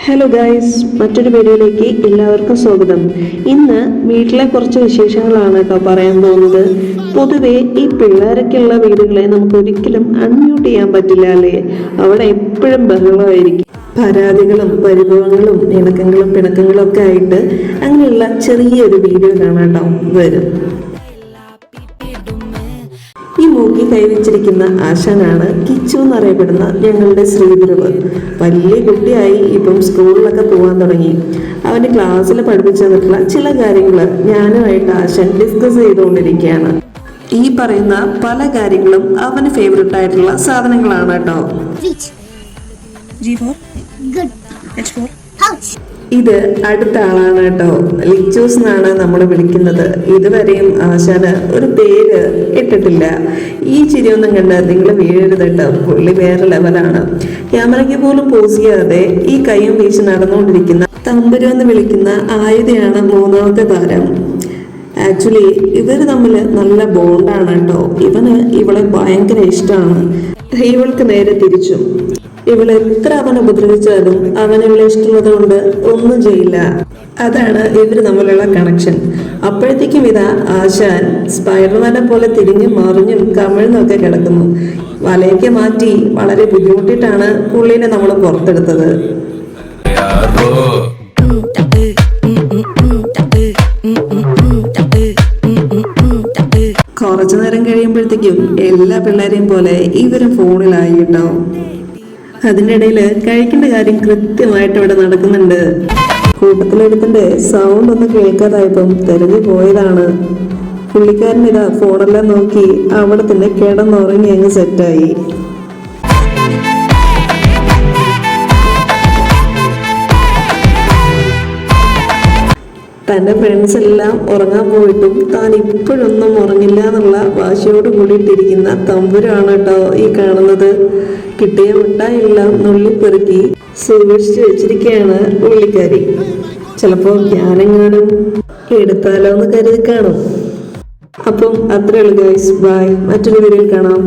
Hello guys, മറ്റൊരു വീഡിയോയിലേക്ക് എല്ലാവർക്കും സ്വാഗതം. ഇന്ന് വീട്ടിലെ കുറച്ച് വിശേഷങ്ങളാണ് കേട്ടോ പറയാൻ പോകുന്നത്. പൊതുവെ ഈ പിള്ളേരൊക്കെയുള്ള വീടുകളെ നമുക്ക് ഒരിക്കലും അൺമ്യൂട്ട് ചെയ്യാൻ പറ്റില്ല അല്ലേ? അവിടെ എപ്പോഴും ബഹളമായിരിക്കും. പരാതികളും പരിഭവങ്ങളും ഇണക്കങ്ങളും പിണക്കങ്ങളും ഒക്കെ ആയിട്ട് അങ്ങനെയുള്ള ചെറിയൊരു വീഡിയോ കാണാൻ വരും. ഈ മൂക്കി കൈവച്ചിരിക്കുന്ന ആശാനാണ് കിച്ചു എന്നറിയപ്പെടുന്ന ഞങ്ങളുടെ ശ്രീധരവ്. വലിയ കുട്ടിയായി, ഇപ്പം സ്കൂളിലൊക്കെ പോകാൻ തുടങ്ങി. അവന്റെ ക്ലാസ്സിൽ പഠിപ്പിച്ചു തന്നിട്ടുള്ള ചില കാര്യങ്ങൾ ഞാനുമായിട്ട് ആശാൻ ഡിസ്കസ് ചെയ്തുകൊണ്ടിരിക്കുകയാണ്. ഈ പറയുന്ന പല കാര്യങ്ങളും അവന് ഫേവറേറ്റ് ആയിട്ടുള്ള സാധനങ്ങളാണ് കേട്ടോ. ഇത് അടുത്ത ആളാണ് കേട്ടോ. ലിച്ചൂസ് എന്നാണ് നമ്മൾ വിളിക്കുന്നത്. ഇതുവരെയും ആശാന് ഒരു പേര് ഇട്ടിട്ടില്ല. ഈ ചിരിയൊന്നും കണ്ട് നിങ്ങൾ വീഴരുത് കേട്ടോ. പുള്ളി വേറെ ലെവലാണ്. ക്യാമറയ്ക്ക് പോലും പോസ് ചെയ്യാതെ ഈ കൈയും വീശി നടന്നുകൊണ്ടിരിക്കുന്ന തമ്പുരു എന്ന് വിളിക്കുന്ന ആയുധയാണ് മൂന്നാമത്തെ താരം. ആക്ച്വലി ഇവര് തമ്മിൽ നല്ല ബോണ്ടാണ് കേട്ടോ. ഇവന് ഇവളെ ഭയങ്കര ഇഷ്ടമാണ്. ഇവൾക്ക് നേരെ തിരിച്ചും. ഇവളെ എത്ര അവൻ ഉപദ്രവിച്ചാലും അവൻ ഇവളെ ഇഷ്ടമുള്ളത് കൊണ്ട് ഒന്നും ചെയ്യില്ല. അതാണ് ഇവര് തമ്മിലുള്ള കണക്ഷൻ. അപ്പോഴത്തേക്കും ഇതാ ആശാൻ സ്പൈഡർമാനെ പോലെ തിരിഞ്ഞും മറിഞ്ഞും കമിഴ്ന്നൊക്കെ കിടക്കുന്നു. വലയൊക്കെ മാറ്റി വളരെ ബുദ്ധിമുട്ടിയിട്ടാണ് പുള്ളിനെ നമ്മൾ പുറത്തെടുത്തത്. കുറച്ചു നേരം കഴിയുമ്പോഴത്തേക്കും എല്ലാ പിള്ളേരെയും പോലെ ഇവരും ഫോണിലായി കേട്ടോ. അതിൻ്റെ ഇടയിൽ കഴിക്കേണ്ട കാര്യം കൃത്യമായിട്ട് ഇവിടെ നടക്കുന്നുണ്ട്. കൂട്ടത്തിലെടുത്തിന്റെ സൗണ്ട് ഒന്നും കേൾക്കാതായപ്പം തെരഞ്ഞു പോയതാണ്. പുള്ളിക്കാരൻ ഇതാ ഫോണെല്ലാം നോക്കി അവിടെ തന്നെ കിടന്നുറങ്ങി അങ്ങ് സെറ്റായി. തൻ്റെ ഫ്രണ്ട്സ് എല്ലാം ഉറങ്ങാൻ പോയിട്ടും താൻ ഇപ്പോഴൊന്നും ഉറങ്ങില്ല എന്നുള്ള വാശിയോട് കൂടിയിട്ടിരിക്കുന്ന തമ്പുരാണ് കേട്ടോ ഈ കാണുന്നത്. കിട്ടിയ മിഠായെല്ലാം നുള്ളിപ്പെറുക്കി സൂക്ഷിച്ചു വെച്ചിരിക്കുകയാണ് പുള്ളിക്കാരി. ചിലപ്പോൾ ഞാനെങ്ങാനും എടുത്താലോ എന്ന് കരുതി കാണും. അപ്പം അത്രേ ഉള്ളൂ ഗൈസ്. ബൈ, മറ്റൊരു വീഡിയോയിൽ കാണാം.